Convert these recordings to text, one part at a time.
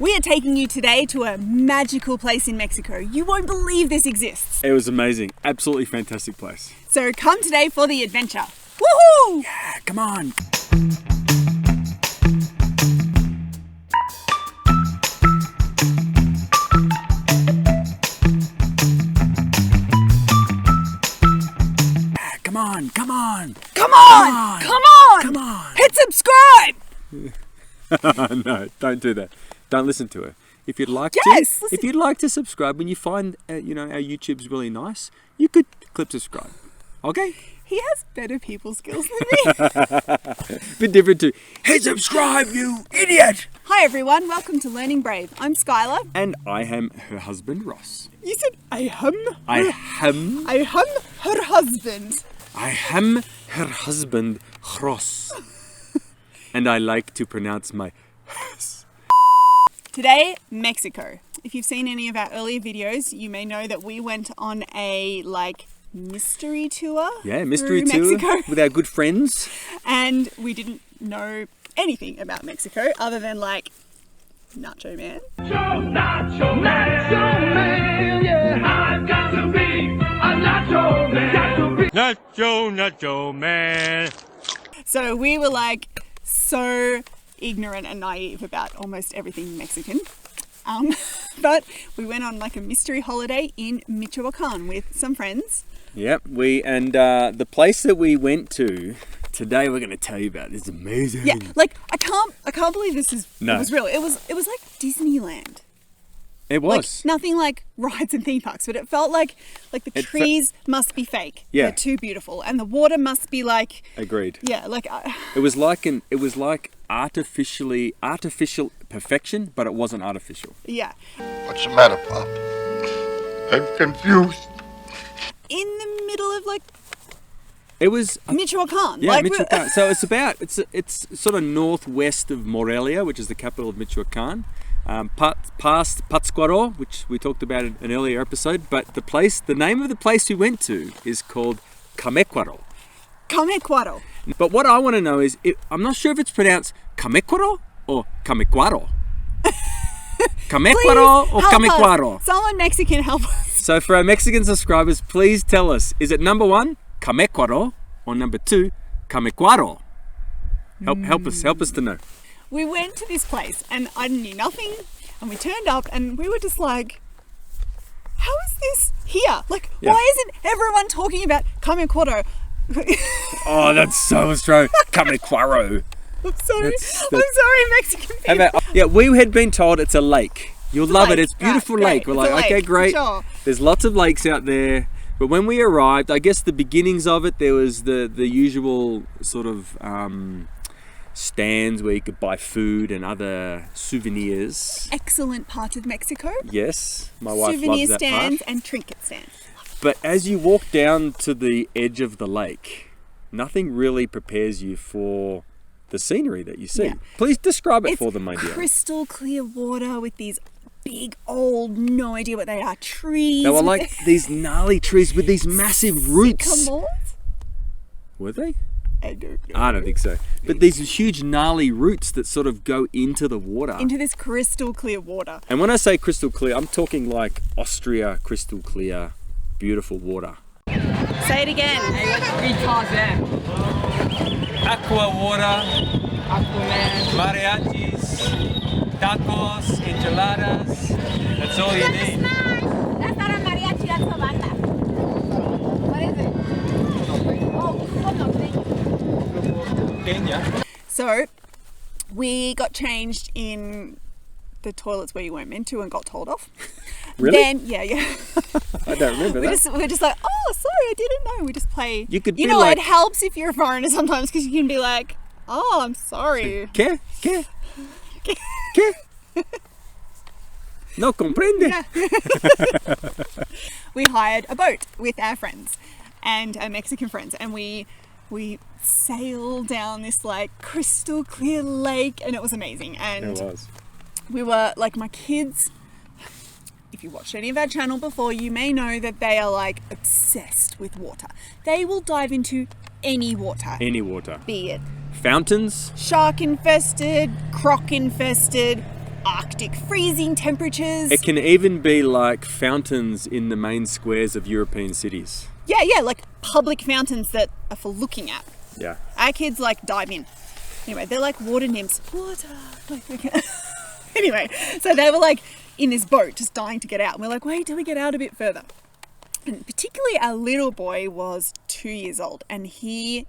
We are taking you today to a magical place in Mexico. You won't believe this exists. It was amazing. Absolutely fantastic place. So come today for the adventure. Woohoo! Yeah, come on. Come on, come on. Come on! Come on! Come on. Hit subscribe! No, don't do that. Don't listen to her. If you'd like if you'd like to subscribe, when you find our YouTube's really nice, you could click subscribe. Okay? He has better people skills than me. Bit different too. Hit subscribe, you idiot! Hi everyone, welcome to Learning Brave. I'm Skylar. And I am her husband, Ross. You said I am her husband. I am her husband, Ross. And I like to pronounce my s. Today, Mexico. If you've seen any of our earlier videos, you may know that we went on a mystery tour. Yeah, mystery tour Mexico. with our good friends. And we didn't know anything about Mexico other than Nacho Man. Nacho Man, yeah. I've got to be a Nacho Man. Got to be Nacho Man. So we were so ignorant and naive about almost everything Mexican. But we went on a mystery holiday in Michoacan with some friends. Yep, the place that we went to today we're going to tell you about is amazing. Yeah, I can't believe this is No. It was real. It was like Disneyland. It was. Nothing like rides and theme parks, but it felt like the trees must be fake. Yeah. They're too beautiful, and the water must be Agreed. Yeah, It was like artificial perfection, but it wasn't artificial. yeah. What's the matter, Pop? I'm confused. In the middle of It was Michoacan. Yeah, Michoacan. So it's sort of northwest of Morelia, which is the capital of Michoacan. Past Pátzcuaro, which we talked about in an earlier episode, but the name of the place we went to is called Camecuaro. Camecuaro. But what I want to know is, I'm not sure if it's pronounced Camecuaro or Camecuaro. Camecuaro or Camecuaro? Someone Mexican help us. So for our Mexican subscribers, please tell us, is it number 1, Camecuaro, or number 2, Camecuaro? Help us to know. We went to this place and I knew nothing, and we turned up and we were just how is this here? Why isn't everyone talking about Camecuaro? Oh, that's so Australian. Camecuaro. I'm sorry, Mexican people. We had been told it's a lake. You'll love it. It's a beautiful lake. Great. We're It's a okay, lake, great. sure. There's lots of lakes out there. But when we arrived, I guess the beginnings of it, there was the usual sort of stands where you could buy food and other souvenirs. Excellent part of Mexico. Yes, my wife Souvenir loves that stands part. and trinket stands. But as you walk down to the edge of the lake, nothing really prepares you for the scenery that you see. Yeah. Please describe it for them, my It's dear. crystal clear water with these big old, no idea what they are, trees. They were these gnarly trees with these massive roots. Sycamores? Were they? I don't know. I don't think so. But these huge gnarly roots that sort of go into the water. Into this crystal clear water. And when I say crystal clear, I'm talking like Austria crystal clear, beautiful water. Say it again. Aqua water, mariachis, tacos, enchiladas. That's all you need. That's not a mariachi, that's a banda. What is it? Kenya. So, we got changed in the toilets where you weren't meant to and got told off. Really? Then, yeah. I don't remember that. We're just sorry, I didn't know. We just play. You could You be know, like- it helps if you're a foreigner sometimes because you can be I'm sorry. ¿Qué? No comprende. Yeah. We hired a boat with our friends and our Mexican friends, and we sailed down this crystal clear lake, and it was amazing. And It was. we were my kids. If you watched any of our channel before, you may know that they are obsessed with water. They will dive into any water, Any water. be it Fountains. shark infested, croc infested, Arctic freezing temperatures. It can even be like fountains in the main squares of European cities. Yeah, like public fountains that are for looking at. Yeah. Our kids like dive in. Anyway, they're like water nymphs. Water. Like, okay. Anyway, so they were like in this boat just dying to get out. And we're like, wait till we get out a bit further. And particularly our little boy was 2 years old and he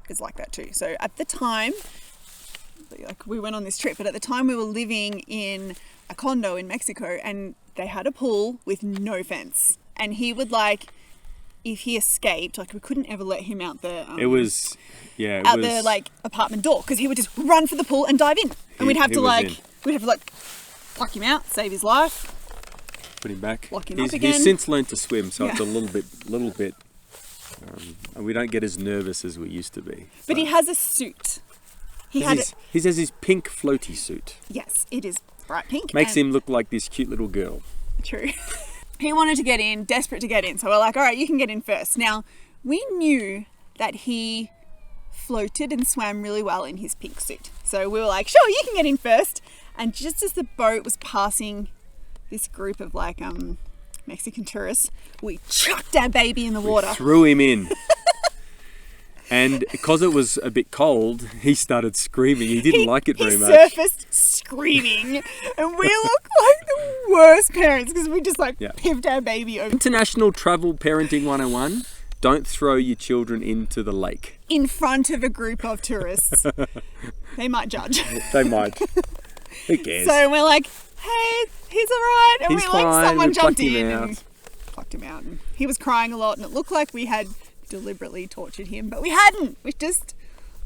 is like that too. So at the time, like we went on this trip, but at the time we were living in a condo in Mexico and they had a pool with no fence. And he would like, if he escaped, like we couldn't ever let him out the the like apartment door because he would just run for the pool and dive in, and we'd have to pluck him out, save his life, put him back. Lock him up again. He's since learned to swim, so it's a little bit. We don't get as nervous as we used to be. But he has a suit. He has his pink floaty suit. Yes, it is bright pink. Makes him look like this cute little girl. True. He wanted to get in, desperate to get in. So we're like, all right, you can get in first. Now, we knew that he floated and swam really well in his pink suit. So we were like, sure, you can get in first. And just as the boat was passing this group of like Mexican tourists, we chucked our baby in the water. We threw him in. And because it was a bit cold, he started screaming. He didn't like it very much. He surfaced screaming. And we look like the worst parents because we just pipped our baby over. International Travel Parenting 101. Don't throw your children into the lake. In front of a group of tourists. They might judge. They might. Who cares? So we're like, hey, he's all right. And he's fine. Someone jumped in and plucked him out. And he was crying a lot and it looked like we had deliberately tortured him, but we hadn't. We just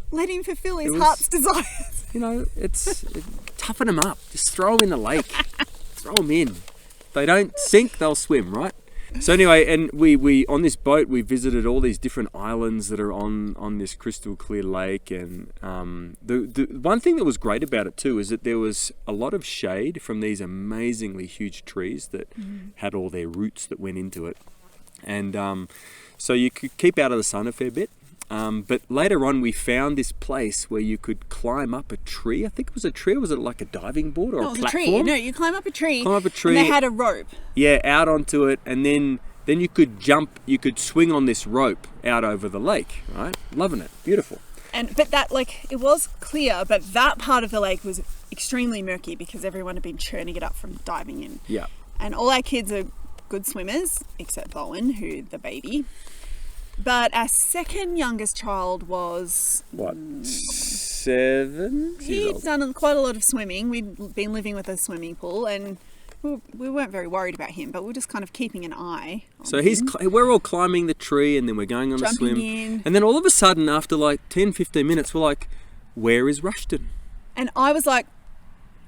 let him fulfill his heart's desires. You know, toughen them up. Just throw them in the lake. Throw them in. If they don't sink, they'll swim, right? So anyway, and we on this boat we visited all these different islands that are on this crystal clear lake, and the one thing that was great about it too is that there was a lot of shade from these amazingly huge trees that had all their roots that went into it, and so you could keep out of the sun a fair bit. But later on we found this place where you could climb up a tree. I think it was a tree, or was it like a diving board or a platform? A tree. No, you climb up a tree. Climb up a tree. And they had a rope. Yeah, out onto it, and then you could jump, you could swing on this rope out over the lake, right? Loving it. Beautiful. But that, it was clear, but that part of the lake was extremely murky because everyone had been churning it up from diving in. Yeah. And all our kids are good swimmers, except Bowen, the baby. But our second youngest child was... What, 7? He'd done quite a lot of swimming. We'd been living with a swimming pool and we weren't very worried about him, but we were just kind of keeping an eye on him. We're all climbing the tree and then we're going on a swim. In. And then all of a sudden, after 10, 15 minutes, we're like, where is Rushton? And I was like,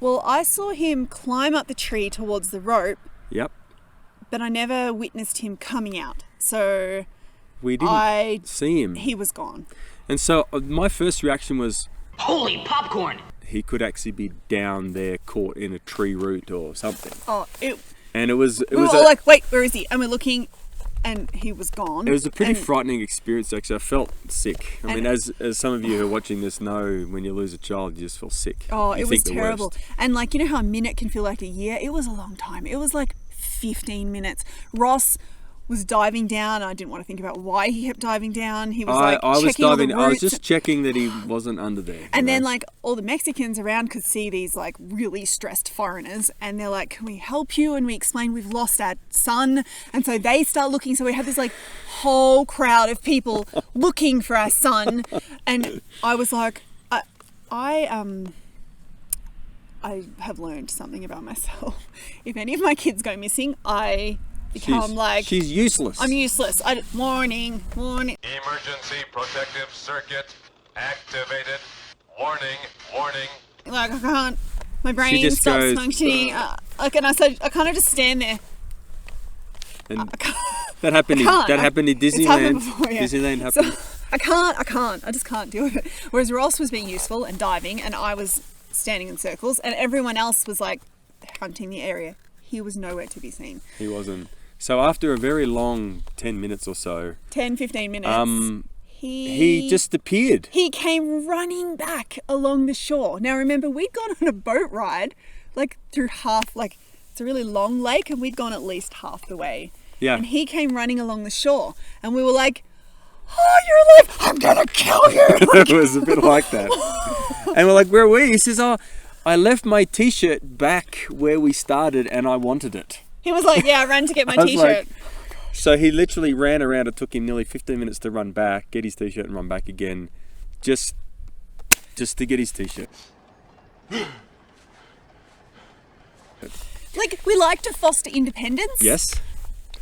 well, I saw him climb up the tree towards the rope. Yep. But I never witnessed him coming out. So... We didn't see him. He was gone. And so my first reaction was... Holy popcorn! He could actually be down there caught in a tree root or something. And it was all like, wait, where is he? And we're looking and he was gone. It was a pretty frightening experience actually. I felt sick. I mean, as some of you who are watching this know, when you lose a child, you just feel sick. Oh, it was terrible. And you know how a minute can feel like a year? It was a long time. It was 15 minutes. Ross was diving down. I didn't want to think about why he kept diving down. He was checking all the roots. I was just checking that he wasn't under there. And then all the Mexicans around could see these really stressed foreigners and they're like, can we help you? And we explain we've lost our son. And so they start looking. So we have this whole crowd of people looking for our son. And I was like, I have learned something about myself. If any of my kids go missing, I become she's useless. I'm useless. Warning. Emergency protective circuit activated. Warning. I can't. My brain stops functioning. And I kind of just stand there. And that happened in Disneyland. It's happened before, yeah. Disneyland happened. So I can't. I just can't do it. Whereas Ross was being useful and diving, and I was standing in circles, and everyone else was hunting the area. He was nowhere to be seen. He wasn't. So after a very long 10 minutes or so... 10, 15 minutes. He just appeared. He came running back along the shore. Now remember, we'd gone on a boat ride like through half, like it's a really long lake, and we'd gone at least half the way. Yeah. And he came running along the shore, and we were like, "Oh, you're alive! I'm gonna kill you!" It was a bit like that. And we're like, "Where are we?" He says, "Oh, I left my t-shirt back where we started, and I wanted it." He was like, "Yeah, I ran to get my I was t-shirt." like- So he literally ran around. It took him nearly 15 minutes to run back, get his t-shirt, and run back again, just to get his t-shirt. Like, we like to foster independence. Yes,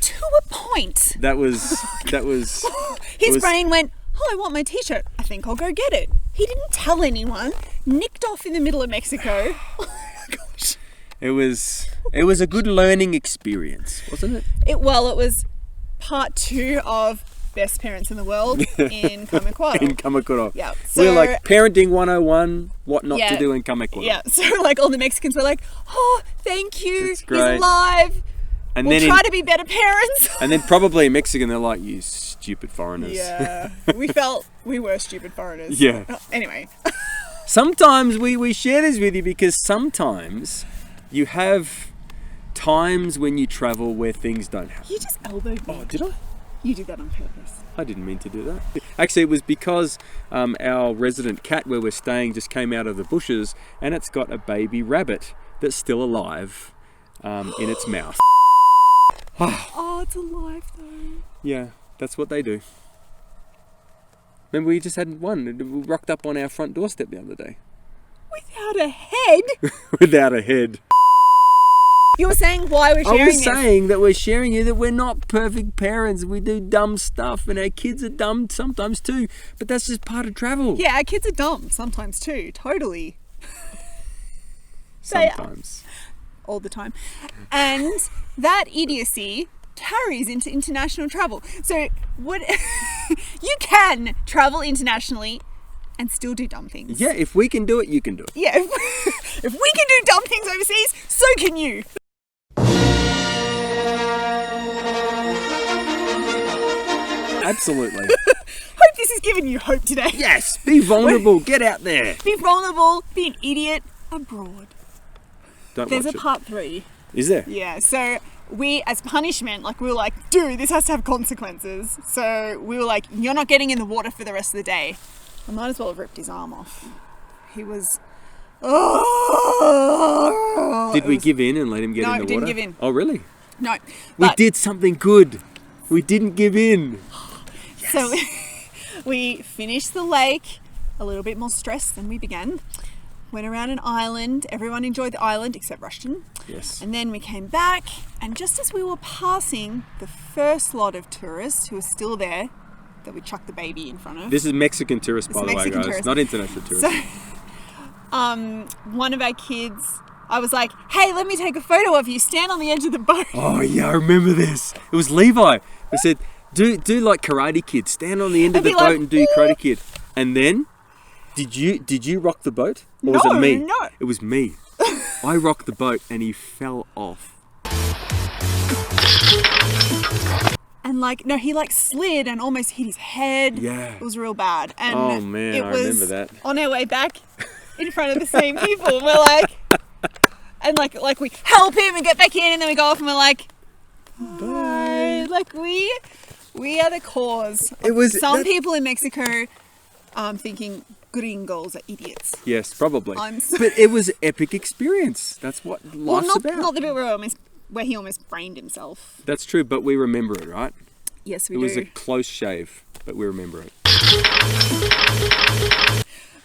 To a point. that was His brain went, "Oh, I want my t-shirt. I think I'll go get it." He didn't tell anyone. Nicked off in the middle of Mexico. Oh my gosh. It was a good learning experience, wasn't it? It was part 2 of Best Parents in the World in Kamikwaro. In Kamakura. Yeah. We're like parenting 101, what not Yeah. to do in Kamakura. Yeah, so like all the Mexicans were like, "Oh, thank you. That's He's great. alive. And We'll then try to be better parents." and then probably in Mexican they're like, "You stupid foreigners." Yeah. We felt we were stupid foreigners. Yeah. Anyway. Sometimes we share this with you because sometimes you have times when you travel where things don't happen. You just elbowed me. Oh, did I? You did that on purpose. I didn't mean to do that. Actually, it was because our resident cat where we're staying just came out of the bushes, and it's got a baby rabbit that's still alive in its mouth. Oh, it's alive though. Yeah, that's what they do. Remember, we just had one. It rocked up on our front doorstep the other day. Without a head. Without a head. You were saying why we're sharing I was this. saying that we're sharing you that we're not perfect parents. We do dumb stuff, and our kids are dumb sometimes too. But that's just part of travel. Yeah, our kids are dumb sometimes too. Totally. They are. Sometimes. All the time. And that idiocy carries into international travel. So what you can travel internationally and still do dumb things. Yeah, if we can do it, you can do it. Yeah. If we can do dumb things overseas, so can you. Absolutely. Hope this has given you hope today. Yes, be vulnerable. Get out there. Be vulnerable, be an idiot abroad. Don't There's a watch it. part 3. Is there? Yeah, so we, as punishment, like we were like, dude, this has to have consequences. So we were like, you're not getting in the water for the rest of the day. I might as well have ripped his arm off. He was... Oh, Did we give in and let him get No, in the we didn't water? give in. Oh, really? No. We but- did something good. We didn't give in. So we finished the lake a little bit more stressed than we began. Went around an island. Everyone enjoyed the island except Rushton. Yes. And then we came back, and just as we were passing the first lot of tourists who were still there, that we chucked the baby in front of. This is Mexican tourists, by the way, Mexican guys. tourists. Not international tourists. So, one of our kids, I was like, "Hey, let me take a photo of you. Stand on the edge of the boat." Oh, yeah, I remember this. It was Levi who said, do like Karate Kid. Stand on the end of I'd the be like, boat and do your Karate Kid. And then, did you rock the boat? Or was No, it me? no. It was me. I rocked the boat and he fell off. And no, he slid and almost hit his head. Yeah. It was real bad. And Oh, man, I remember that. On our way back, in front of the same people, we're like, and we help him and get back in, and then we go off and we're like, bye. Like we are the cause. It was Some that- people in Mexico thinking gringos are idiots. Yes, probably. I'm so- But it was an epic experience. That's what life's not, about. not the bit where he almost brained himself. That's true, but we remember it, right? Yes, we It do. was a close shave, but we remember it.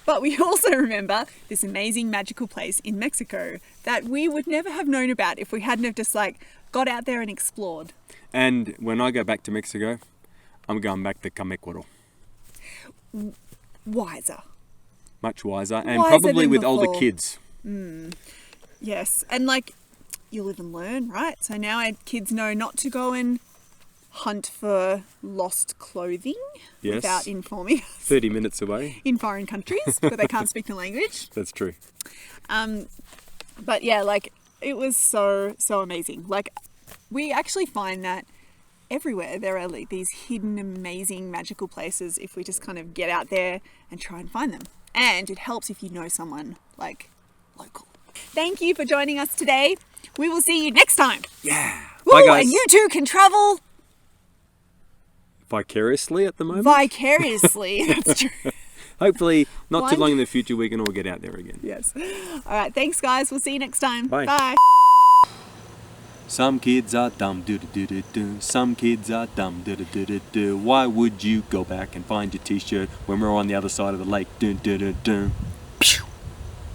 But we also remember this amazing magical place in Mexico that we would never have known about if we hadn't have just got out there and explored. And when I go back to Mexico, I'm going back to Kamekwaro. Wiser. Much wiser, and Wiser probably than with older before. kids. Yes. And you live and learn, right? So now our kids know not to go and hunt for lost clothing Yes. without informing us 30 minutes away. in foreign countries where they can't speak the language. That's true. But yeah, it was so amazing. We actually find that everywhere there are these hidden, amazing, magical places if we just kind of get out there and try and find them. And it helps if you know someone local. Thank you for joining us today. We will see you next time. Yeah. Woo, Bye, guys. and you too can travel Vicariously at the moment. vicariously. That's true. Hopefully, not too One- long in the future, we can all get out there again. Yes. All right. Thanks, guys. We'll see you next time. Bye. Bye. Some kids are dumb, do do do do do. Some kids are dumb, do do do do do. Why would you go back and find your t-shirt when we're on the other side of the lake? Do do do do. Pew.